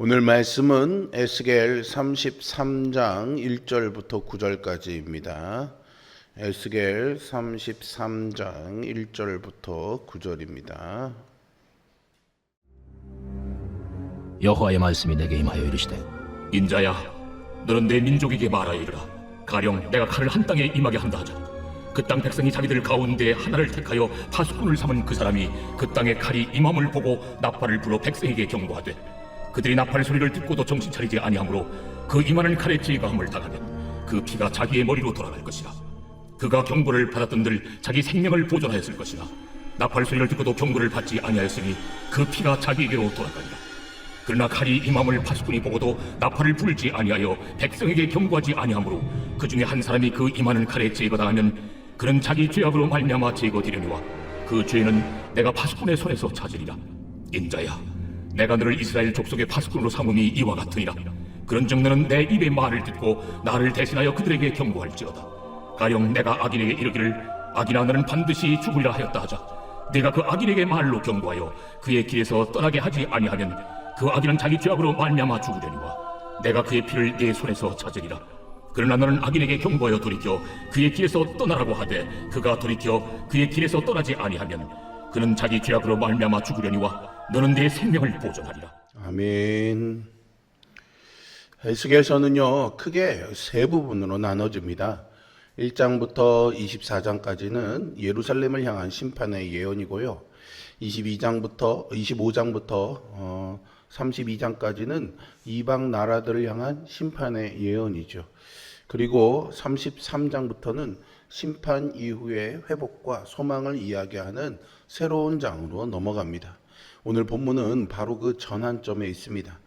오늘 말씀은 에스겔 33장 1절부터 9절까지입니다. 에스겔 33장 1절부터 9절입니다. 여호와의 말씀이 내게 임하여 이르시되 인자야, 너는 내 민족에게 말하이르라. 가령 내가 칼을 한 땅에 임하게 한다 하자. 그 땅 백성이 자기들 가운데 하나를 택하여 파수꾼을 삼은 그 사람이 그 땅에 칼이 임함을 보고 나팔을 불어 백성에게 경고하되, 그들이 나팔 소리를 듣고도 정신 차리지 아니하므로 그 임하는 칼에 제거함을 당하면 그 피가 자기의 머리로 돌아갈 것이라. 그가 경고를 받았던들 자기 생명을 보존하였을 것이나 나팔 소리를 듣고도 경고를 받지 아니하였으니 그 피가 자기에게로 돌아가리라. 그러나 칼이 임함을 파수꾼이 보고도 나팔을 불지 아니하여 백성에게 경고하지 아니하므로 그 중에 한 사람이 그 임하는 칼에 제거당하면 그는 자기 죄악으로 말미암아 제거되려니와 그 죄는 내가 파수꾼의 손에서 찾으리라. 인자야, 내가 너를 이스라엘 족속의 파수꾼으로 삼음이 이와 같으니라. 그런즉 너는 내 입의 말을 듣고 나를 대신하여 그들에게 경고할지어다. 가령 내가 악인에게 이르기를 악인아 너는 반드시 죽으리라 하였다 하자. 내가 그 악인에게 말로 경고하여 그의 길에서 떠나게 하지 아니하면 그 악인은 자기 죄악으로 말미암아 죽으려니와 내가 그의 피를 내 손에서 찾으리라. 그러나 너는 악인에게 경고하여 돌이켜 그의 길에서 떠나라고 하되 그가 돌이켜 그의 길에서 떠나지 아니하면 그는 자기 죄악으로 말미암아 죽으려니와 너는 내 생명을 보존하리라. 아멘. 에스겔서는요 크게 세 부분으로 나눠집니다. 1장부터 24장까지는 예루살렘을 향한 심판의 예언이고요. 25장부터 32장까지는 이방 나라들을 향한 심판의 예언이죠. 그리고 33장부터는 심판 이후의 회복과 소망을 이야기하는 새로운 장으로 넘어갑니다. 오늘 본문은 바로 그 전환점에 있습니다.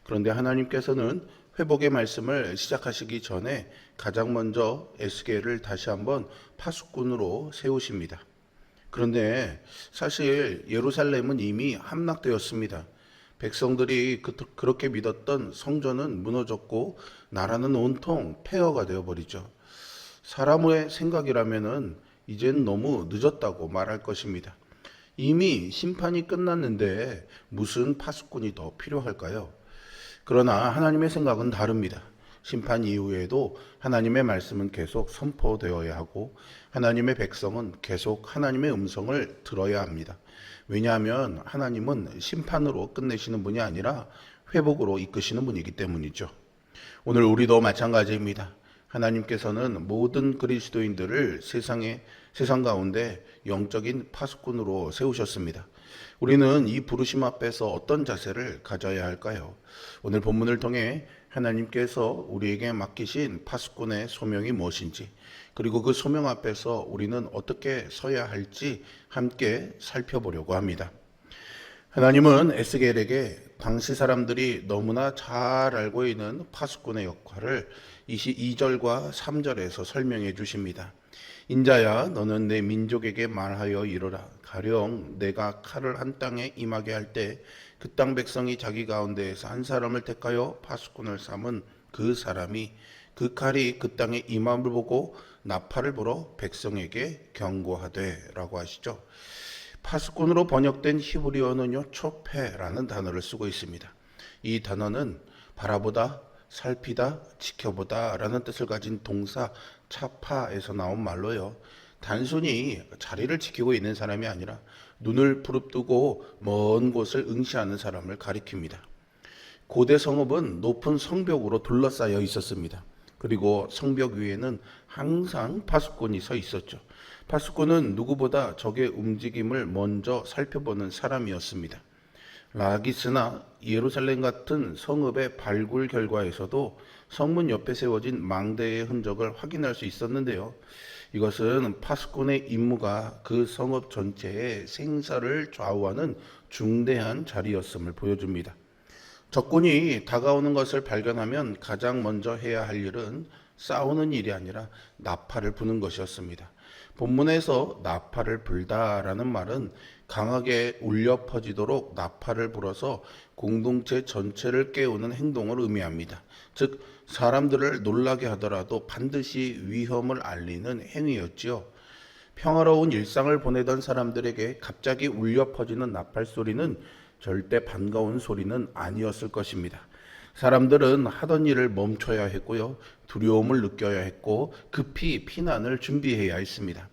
그런데 하나님께서는 회복의 말씀을 시작하시기 전에 가장 먼저 에스겔을 다시 한번 파수꾼으로 세우십니다. 그런데 사실 예루살렘은 이미 함락되었습니다. 백성들이 그렇게 믿었던 성전은 무너졌고 나라는 온통 폐허가 되어버리죠. 사람의 생각이라면은 이젠 너무 늦었다고 말할 것입니다. 이미 심판이 끝났는데 무슨 파수꾼이 더 필요할까요? 그러나 하나님의 생각은 다릅니다. 심판 이후에도 하나님의 말씀은 계속 선포되어야 하고 하나님의 백성은 계속 하나님의 음성을 들어야 합니다. 왜냐하면 하나님은 심판으로 끝내시는 분이 아니라 회복으로 이끄시는 분이기 때문이죠. 오늘 우리도 마찬가지입니다. 하나님께서는 모든 그리스도인들을 세상 가운데 영적인 파수꾼으로 세우셨습니다. 우리는 이 부르심 앞에서 어떤 자세를 가져야 할까요? 오늘 본문을 통해 하나님께서 우리에게 맡기신 파수꾼의 소명이 무엇인지, 그리고 그 소명 앞에서 우리는 어떻게 서야 할지 함께 살펴보려고 합니다. 하나님은 에스겔에게 당시 사람들이 너무나 잘 알고 있는 파수꾼의 역할을 22절과 3절에서 설명해 주십니다. 인자야, 너는 내 민족에게 말하여 이르라. 가령 내가 칼을 한 땅에 임하게 할 때 그 땅 백성이 자기 가운데에서 한 사람을 택하여 파수꾼을 삼은 그 사람이 그 칼이 그 땅에 임함을 보고 나팔을 불어 백성에게 경고하되 라고 하시죠. 파수꾼으로 번역된 히브리어는요 초페라는 단어를 쓰고 있습니다. 이 단어는 바라보다, 살피다, 지켜보다 라는 뜻을 가진 동사 차파에서 나온 말로요. 단순히 자리를 지키고 있는 사람이 아니라 눈을 부릅뜨고 먼 곳을 응시하는 사람을 가리킵니다. 고대 성읍은 높은 성벽으로 둘러싸여 있었습니다. 그리고 성벽 위에는 항상 파수꾼이 서 있었죠. 파수꾼은 누구보다 적의 움직임을 먼저 살펴보는 사람이었습니다. 라기스나 예루살렘 같은 성읍의 발굴 결과에서도 성문 옆에 세워진 망대의 흔적을 확인할 수 있었는데요. 이것은 파수꾼의 임무가 그 성읍 전체의 생사를 좌우하는 중대한 자리였음을 보여줍니다. 적군이 다가오는 것을 발견하면 가장 먼저 해야 할 일은 싸우는 일이 아니라 나팔을 부는 것이었습니다. 본문에서 나팔을 불다라는 말은 강하게 울려 퍼지도록 나팔을 불어서 공동체 전체를 깨우는 행동을 의미합니다. 즉 사람들을 놀라게 하더라도 반드시 위험을 알리는 행위였지요. 평화로운 일상을 보내던 사람들에게 갑자기 울려 퍼지는 나팔 소리는 절대 반가운 소리는 아니었을 것입니다. 사람들은 하던 일을 멈춰야 했고요. 두려움을 느껴야 했고 급히 피난을 준비해야 했습니다.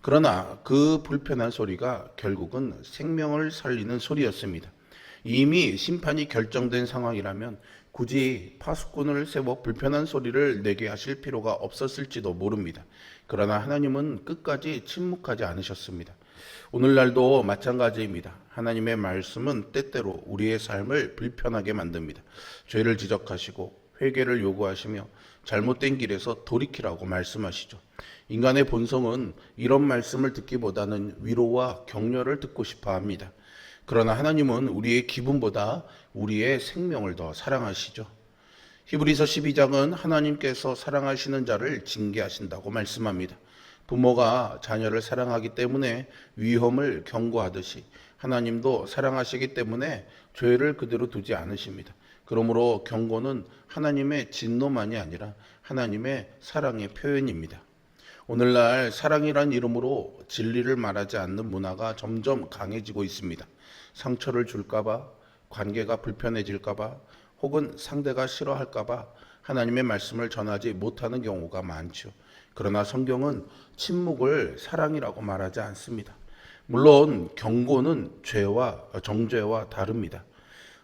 그러나 그 불편한 소리가 결국은 생명을 살리는 소리였습니다. 이미 심판이 결정된 상황이라면 굳이 파수꾼을 세워 불편한 소리를 내게 하실 필요가 없었을지도 모릅니다. 그러나 하나님은 끝까지 침묵하지 않으셨습니다. 오늘날도 마찬가지입니다. 하나님의 말씀은 때때로 우리의 삶을 불편하게 만듭니다. 죄를 지적하시고 회개를 요구하시며 잘못된 길에서 돌이키라고 말씀하시죠. 인간의 본성은 이런 말씀을 듣기보다는 위로와 격려를 듣고 싶어 합니다. 그러나 하나님은 우리의 기분보다 우리의 생명을 더 사랑하시죠. 히브리서 12장은 하나님께서 사랑하시는 자를 징계하신다고 말씀합니다. 부모가 자녀를 사랑하기 때문에 위험을 경고하듯이 하나님도 사랑하시기 때문에 죄를 그대로 두지 않으십니다. 그러므로 경고는 하나님의 진노만이 아니라 하나님의 사랑의 표현입니다. 오늘날 사랑이란 이름으로 진리를 말하지 않는 문화가 점점 강해지고 있습니다. 상처를 줄까봐, 관계가 불편해질까봐, 혹은 상대가 싫어할까봐 하나님의 말씀을 전하지 못하는 경우가 많죠. 그러나 성경은 침묵을 사랑이라고 말하지 않습니다. 물론 경고는 정죄와 다릅니다.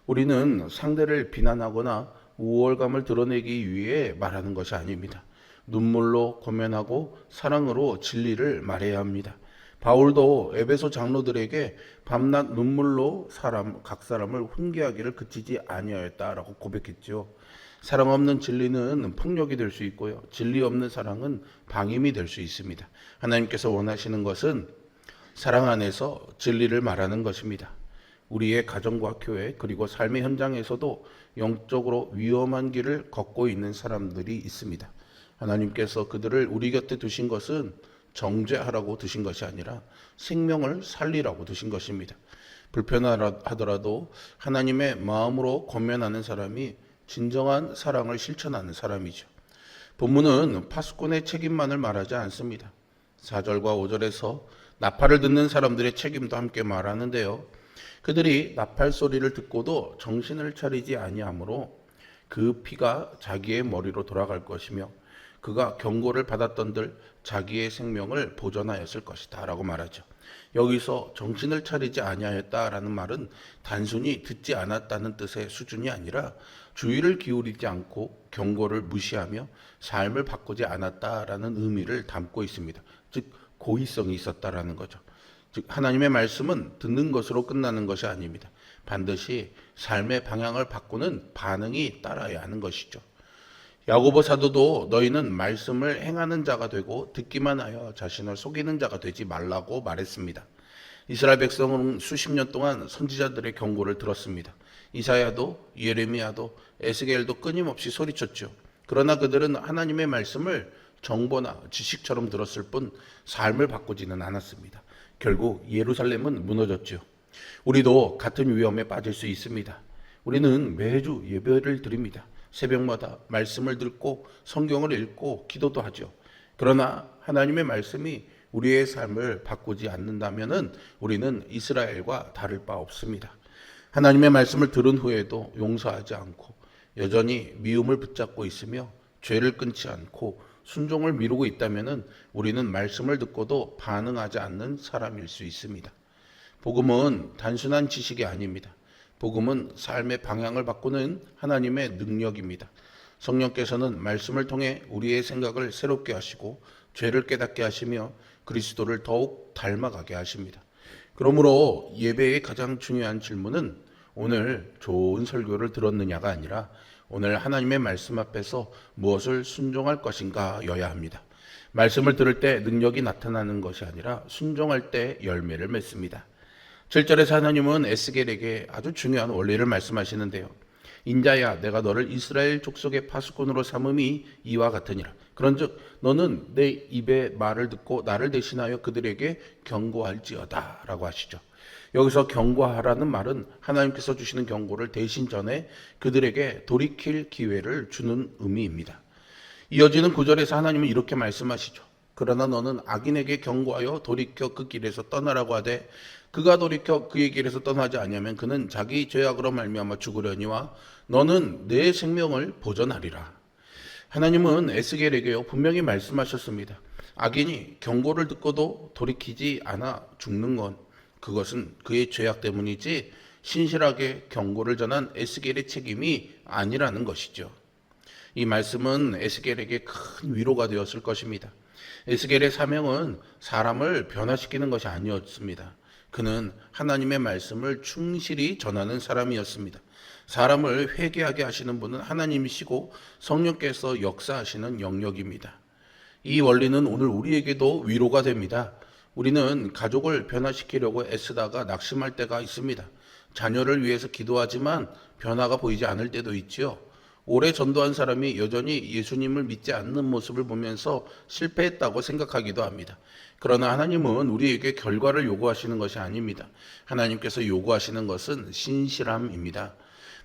우리는 상대를 비난하거나 우월감을 드러내기 위해 말하는 것이 아닙니다. 눈물로 고면하고 사랑으로 진리를 말해야 합니다. 바울도 에베소 장로들에게 밤낮 눈물로 각 사람을 훈계하기를 그치지 아니하였다라고 고백했죠. 사랑 없는 진리는 폭력이 될 수 있고요. 진리 없는 사랑은 방임이 될 수 있습니다. 하나님께서 원하시는 것은 사랑 안에서 진리를 말하는 것입니다. 우리의 가정과 교회 그리고 삶의 현장에서도 영적으로 위험한 길을 걷고 있는 사람들이 있습니다. 하나님께서 그들을 우리 곁에 두신 것은 정죄하라고 두신 것이 아니라 생명을 살리라고 두신 것입니다. 불편하더라도 하나님의 마음으로 권면하는 사람이 진정한 사랑을 실천하는 사람이죠. 본문은 파수꾼의 책임만을 말하지 않습니다. 4절과 5절에서 나팔을 듣는 사람들의 책임도 함께 말하는데요. 그들이 나팔 소리를 듣고도 정신을 차리지 아니하므로 그 피가 자기의 머리로 돌아갈 것이며 그가 경고를 받았던들 자기의 생명을 보존하였을 것이다 라고 말하죠. 여기서 정신을 차리지 아니하였다라는 말은 단순히 듣지 않았다는 뜻의 수준이 아니라 주의를 기울이지 않고 경고를 무시하며 삶을 바꾸지 않았다라는 의미를 담고 있습니다. 즉 고의성이 있었다라는 거죠. 즉 하나님의 말씀은 듣는 것으로 끝나는 것이 아닙니다. 반드시 삶의 방향을 바꾸는 반응이 따라야 하는 것이죠. 야고보 사도도 너희는 말씀을 행하는 자가 되고 듣기만 하여 자신을 속이는 자가 되지 말라고 말했습니다. 이스라엘 백성은 수십 년 동안 선지자들의 경고를 들었습니다. 이사야도 예레미야도 에스겔도 끊임없이 소리쳤죠. 그러나 그들은 하나님의 말씀을 정보나 지식처럼 들었을 뿐 삶을 바꾸지는 않았습니다. 결국 예루살렘은 무너졌죠. 우리도 같은 위험에 빠질 수 있습니다. 우리는 매주 예배를 드립니다. 새벽마다 말씀을 듣고 성경을 읽고 기도도 하죠. 그러나 하나님의 말씀이 우리의 삶을 바꾸지 않는다면 우리는 이스라엘과 다를 바 없습니다. 하나님의 말씀을 들은 후에도 용서하지 않고 여전히 미움을 붙잡고 있으며 죄를 끊지 않고 순종을 미루고 있다면 우리는 말씀을 듣고도 반응하지 않는 사람일 수 있습니다. 복음은 단순한 지식이 아닙니다. 복음은 삶의 방향을 바꾸는 하나님의 능력입니다. 성령께서는 말씀을 통해 우리의 생각을 새롭게 하시고 죄를 깨닫게 하시며 그리스도를 더욱 닮아가게 하십니다. 그러므로 예배의 가장 중요한 질문은 오늘 좋은 설교를 들었느냐가 아니라 오늘 하나님의 말씀 앞에서 무엇을 순종할 것인가여야 합니다. 말씀을 들을 때 능력이 나타나는 것이 아니라 순종할 때 열매를 맺습니다. 7절에서 하나님은 에스겔에게 아주 중요한 원리를 말씀하시는데요. 인자야 내가 너를 이스라엘 족속의 파수꾼으로 삼음이 이와 같으니라. 그런즉 너는 내 입의 말을 듣고 나를 대신하여 그들에게 경고할지어다 라고 하시죠. 여기서 경고하라는 말은 하나님께서 주시는 경고를 대신 전해 그들에게 돌이킬 기회를 주는 의미입니다. 이어지는 9절에서 하나님은 이렇게 말씀하시죠. 그러나 너는 악인에게 경고하여 돌이켜 그 길에서 떠나라고 하되 그가 돌이켜 그의 길에서 떠나지 아니하면 그는 자기 죄악으로 말미암아 죽으려니와 너는 내 생명을 보전하리라. 하나님은 에스겔에게 분명히 말씀하셨습니다. 악인이 경고를 듣고도 돌이키지 않아 죽는 건 그것은 그의 죄악 때문이지 신실하게 경고를 전한 에스겔의 책임이 아니라는 것이죠. 이 말씀은 에스겔에게 큰 위로가 되었을 것입니다. 에스겔의 사명은 사람을 변화시키는 것이 아니었습니다. 그는 하나님의 말씀을 충실히 전하는 사람이었습니다. 사람을 회개하게 하시는 분은 하나님이시고 성령께서 역사하시는 영역입니다. 이 원리는 오늘 우리에게도 위로가 됩니다. 우리는 가족을 변화시키려고 애쓰다가 낙심할 때가 있습니다. 자녀를 위해서 기도하지만 변화가 보이지 않을 때도 있지요. 오래 전도한 사람이 여전히 예수님을 믿지 않는 모습을 보면서 실패했다고 생각하기도 합니다. 그러나 하나님은 우리에게 결과를 요구하시는 것이 아닙니다. 하나님께서 요구하시는 것은 신실함입니다.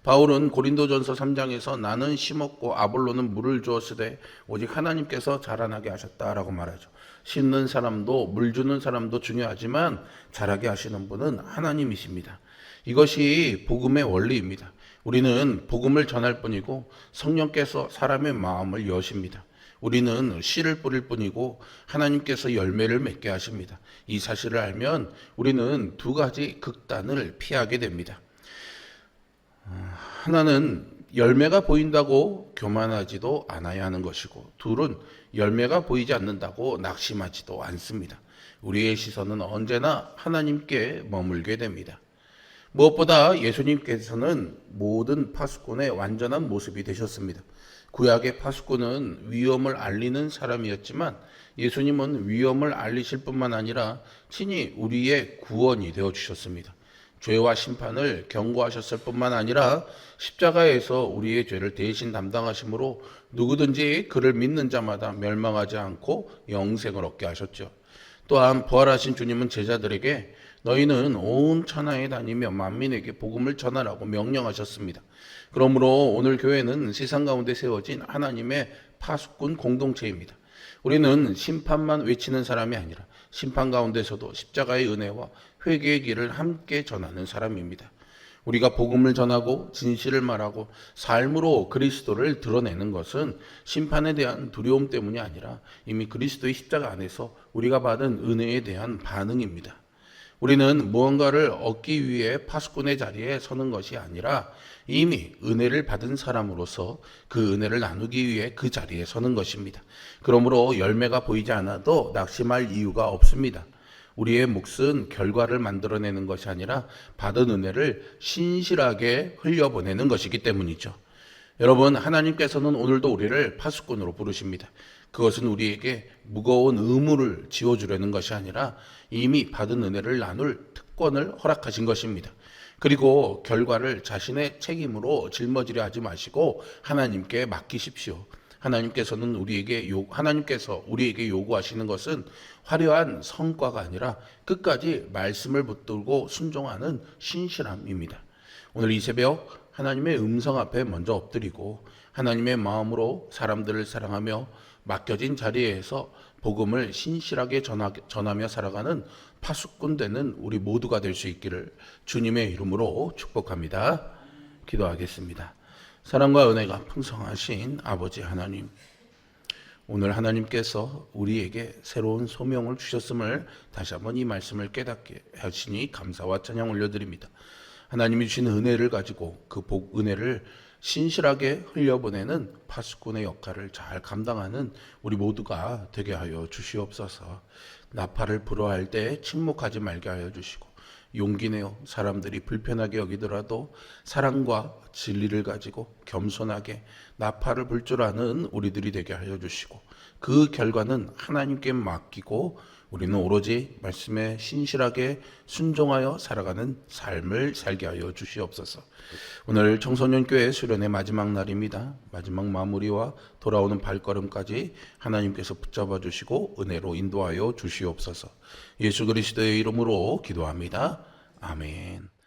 바울은 고린도전서 3장에서 나는 심었고 아볼로는 물을 주었으되 오직 하나님께서 자라나게 하셨다라고 말하죠. 심는 사람도 물 주는 사람도 중요하지만 자라게 하시는 분은 하나님이십니다. 이것이 복음의 원리입니다. 우리는 복음을 전할 뿐이고 성령께서 사람의 마음을 여십니다. 우리는 씨를 뿌릴 뿐이고 하나님께서 열매를 맺게 하십니다. 이 사실을 알면 우리는 두 가지 극단을 피하게 됩니다. 하나는 열매가 보인다고 교만하지도 않아야 하는 것이고, 둘은 열매가 보이지 않는다고 낙심하지도 않습니다. 우리의 시선은 언제나 하나님께 머물게 됩니다. 무엇보다 예수님께서는 모든 파수꾼의 완전한 모습이 되셨습니다. 구약의 파수꾼은 위험을 알리는 사람이었지만 예수님은 위험을 알리실 뿐만 아니라 친히 우리의 구원이 되어주셨습니다. 죄와 심판을 경고하셨을 뿐만 아니라 십자가에서 우리의 죄를 대신 담당하심으로 누구든지 그를 믿는 자마다 멸망하지 않고 영생을 얻게 하셨죠. 또한 부활하신 주님은 제자들에게 너희는 온 천하에 다니며 만민에게 복음을 전하라고 명령하셨습니다. 그러므로 오늘 교회는 세상 가운데 세워진 하나님의 파수꾼 공동체입니다. 우리는 심판만 외치는 사람이 아니라 심판 가운데서도 십자가의 은혜와 회개의 길을 함께 전하는 사람입니다. 우리가 복음을 전하고 진실을 말하고 삶으로 그리스도를 드러내는 것은 심판에 대한 두려움 때문이 아니라 이미 그리스도의 십자가 안에서 우리가 받은 은혜에 대한 반응입니다. 우리는 무언가를 얻기 위해 파수꾼의 자리에 서는 것이 아니라 이미 은혜를 받은 사람으로서 그 은혜를 나누기 위해 그 자리에 서는 것입니다. 그러므로 열매가 보이지 않아도 낙심할 이유가 없습니다. 우리의 몫은 결과를 만들어내는 것이 아니라 받은 은혜를 신실하게 흘려보내는 것이기 때문이죠. 여러분, 하나님께서는 오늘도 우리를 파수꾼으로 부르십니다. 그것은 우리에게 무거운 의무를 지워주려는 것이 아니라 이미 받은 은혜를 나눌 특권을 허락하신 것입니다. 그리고 결과를 자신의 책임으로 짊어지려 하지 마시고 하나님께 맡기십시오. 하나님께서 우리에게 요구하시는 것은 화려한 성과가 아니라 끝까지 말씀을 붙들고 순종하는 신실함입니다. 오늘 이 새벽 하나님의 음성 앞에 먼저 엎드리고 하나님의 마음으로 사람들을 사랑하며 맡겨진 자리에서 복음을 신실하게 전하며 살아가는 파수꾼 되는 우리 모두가 될 수 있기를 주님의 이름으로 축복합니다. 기도하겠습니다. 사랑과 은혜가 풍성하신 아버지 하나님, 오늘 하나님께서 우리에게 새로운 소명을 주셨음을 다시 한번 이 말씀을 깨닫게 하시니 감사와 찬양 올려드립니다. 하나님이 주신 은혜를 가지고 그 은혜를 신실하게 흘려보내는 파수꾼의 역할을 잘 감당하는 우리 모두가 되게 하여 주시옵소서. 나팔을 불어할 때 침묵하지 말게 하여 주시고 용기 내어 사람들이 불편하게 여기더라도 사랑과 진리를 가지고 겸손하게 나팔을 불 줄 아는 우리들이 되게 하여 주시고 그 결과는 하나님께 맡기고 우리는 오로지 말씀에 신실하게 순종하여 살아가는 삶을 살게 하여 주시옵소서. 오늘 청소년교회 수련의 마지막 날입니다. 마지막 마무리와 돌아오는 발걸음까지 하나님께서 붙잡아 주시고 은혜로 인도하여 주시옵소서. 예수 그리스도의 이름으로 기도합니다. 아멘.